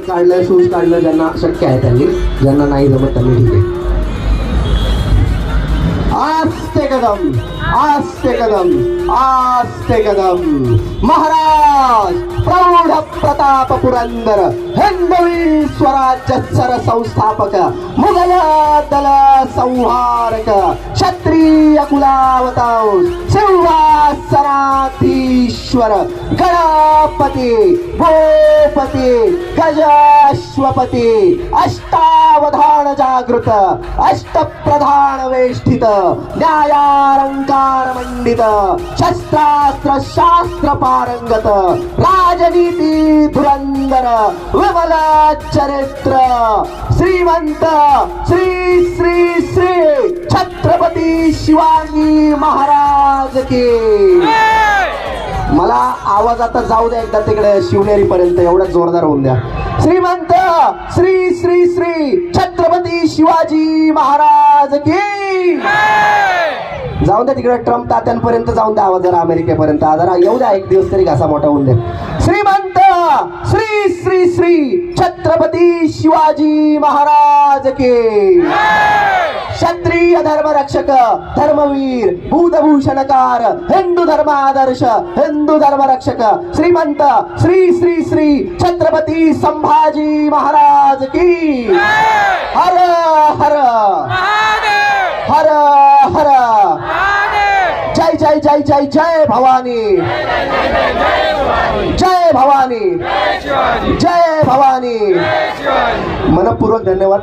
काढलं, शूज काढलं, ज्यांना शक्य आहे त्यांनी, ज्यांना नाही जमत त्यांनी ठीक आहे. आस्ते कदम, आस्ते कदम, आस्ते कदम. महाराज प्रौढ प्रताप पुरंदर, हिंदवी स्वराज्य सर संस्थापक, मुघल दल संहारक, क्षत्रिय कुलावतांस, सिंहासनाधीश्वर, गणपती, भूपती, गजाश्वपती, अष्टावधान जागृत, अष्टप्रधान वेष्टित, न्यायालंकार मंडित, शस्त्रास्त्र शास्त्र पारंगत, राजनीती धुरंधर, विमल चरित्र, श्रीमंत श्री श्री श्री छत्रपती शिवाजी महाराज की. मला आवाज आता जाऊ द्या एकदा तिकडे शिवनेरी पर्यंत, एवढा जोरदार होऊन द्या. श्रीमंत श्री श्री श्री छत्रपती शिवाजी महाराज की. जाऊन द्या तिकडे ट्रम्प तात्यांपर्यंत जाऊन द्या आवाज, जरा अमेरिकेपर्यंत जरा येऊ द्या, एक दिवस तरी घासा मोठा होऊन द्या. श्रीमंत श्री श्री श्री छत्रपती शिवाजी महाराज की. क्षत्रिय धर्मरक्षक, धर्मवीर, भूतभूषणकार, हिंदू धर्म आदर्श, हिंदू धर्म रक्षक, श्रीमंत श्री श्री श्री छत्रपती संभाजी महाराज की. हर हर हर हर. जय जय जय जय जय भवानी, जय भवानी, जय भवानी. मनपूर्वक धन्यवाद.